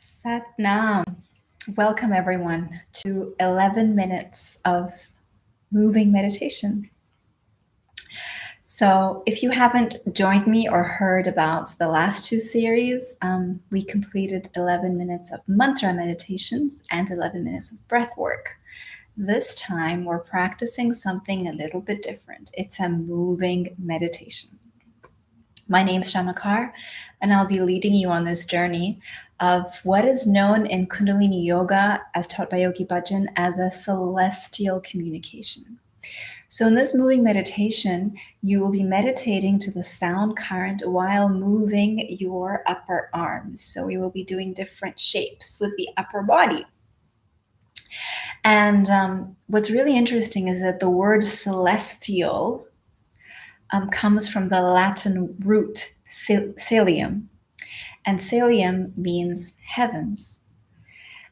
Sat Nam. Welcome everyone to 11 minutes of moving meditation. So if you haven't joined me or heard about the last two series, we completed 11 minutes of mantra meditations and 11 minutes of breath work. This time we're practicing something a little bit different. It's a moving meditation. My name's Shamakar, and I'll be leading you on this journey of what is known in Kundalini Yoga, as taught by Yogi Bhajan, as a celestial communication. So in this moving meditation, you will be meditating to the sound current while moving your upper arms. So we will be doing different shapes with the upper body. And what's really interesting is that the word celestial comes from the Latin root celium, and celium means heavens.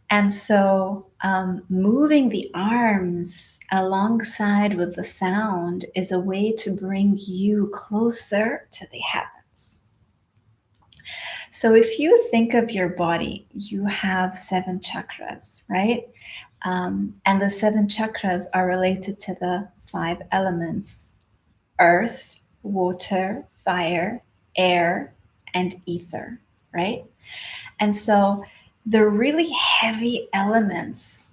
And so moving the arms alongside with the sound is a way to bring you closer to the heavens. So if you think of your body, you have 7 chakras, right? And the 7 chakras are related to the 5 elements: earth, water, fire, air, and ether, right? And so the really heavy elements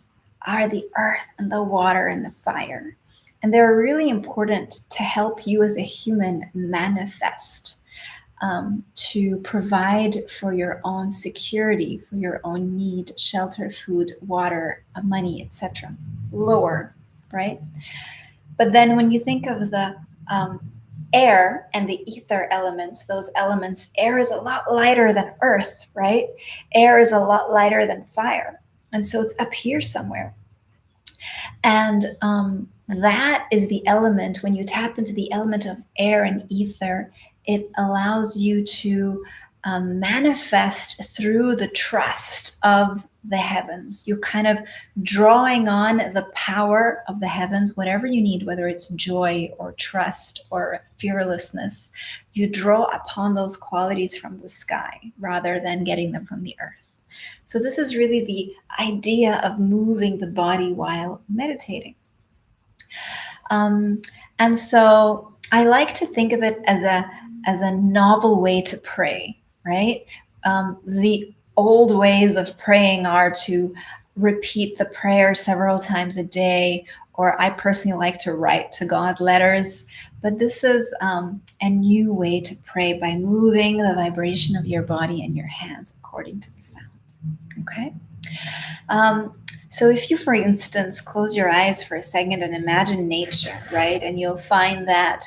are the earth and the water and the fire. And they're really important to help you as a human manifest, to provide for your own security, for your own need, shelter, food, water, money, etc. Lower, right? But then when you think of the air and the ether elements, those elements, air is a lot lighter than earth, right? Air is a lot lighter than fire. And so it's up here somewhere. And that is the element. When you tap into the element of air and ether, it allows you to manifest through the trust of the heavens. You're kind of drawing on the power of the heavens, whatever you need, whether it's joy or trust or fearlessness. You draw upon those qualities from the sky rather than getting them from the earth. So this is really the idea of moving the body while meditating. And so I like to think of it as a novel way to pray, right? The old ways of praying are to repeat the prayer several times a day, or I personally like to write to God letters. But this is a new way to pray by moving the vibration of your body and your hands according to the sound. Okay? So if you, for instance, close your eyes for a second and imagine nature, right? And you'll find that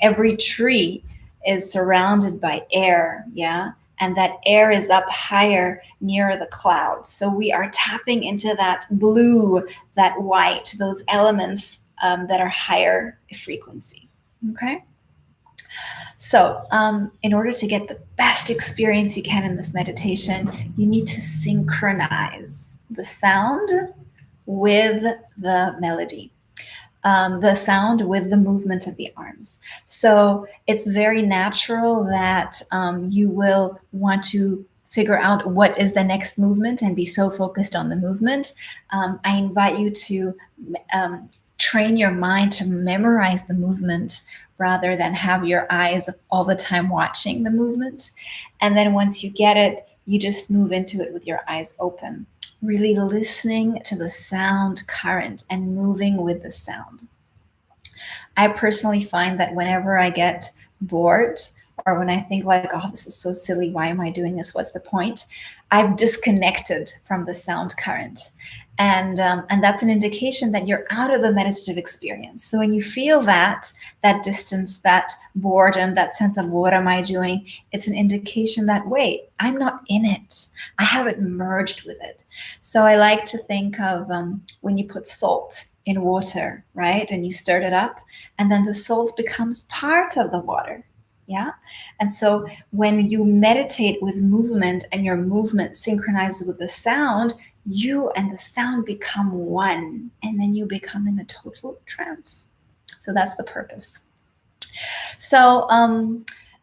every tree is surrounded by air, yeah? And that air is up higher near the clouds. So we are tapping into that blue, that white, those elements that are higher frequency, okay? So in order to get the best experience you can in this meditation, you need to synchronize the sound with the melody, the sound with the movement of the arms. So it's very natural that you will want to figure out what is the next movement and be so focused on the movement. I invite you to train your mind to memorize the movement rather than have your eyes all the time watching the movement. And then once you get it, you just move into it with your eyes open, really listening to the sound current and moving with the sound. I personally find that whenever I get bored or when I think like, oh, this is so silly, why am I doing this? What's the point? I've disconnected from the sound current. And that's an indication that you're out of the meditative experience. So when you feel that distance, that boredom, that sense of what am I doing, it's an indication that, wait, I'm not in it. I haven't merged with it. So I like to think of when you put salt in water, right? And you stir it up, and then the salt becomes part of the water. Yeah. And so when you meditate with movement and your movement synchronizes with the sound, you and the sound become one, and then you become in a total trance. So that's the purpose. So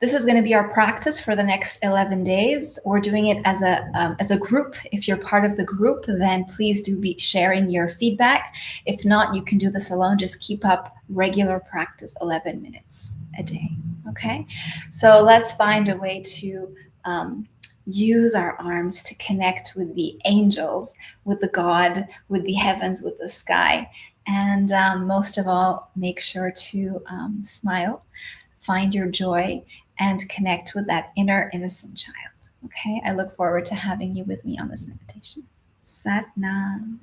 This is going to be our practice for the next 11 days. We're doing it as a group. If you're part of the group, then please do be sharing your feedback. If not, you can do this alone. Just keep up regular practice, 11 minutes a day. Okay, so let's find a way to use our arms to connect with the angels, with the God, with the heavens, with the sky. And most of all, make sure to smile, find your joy, and connect with that inner innocent child. Okay, I look forward to having you with me on this meditation. Sat Nam.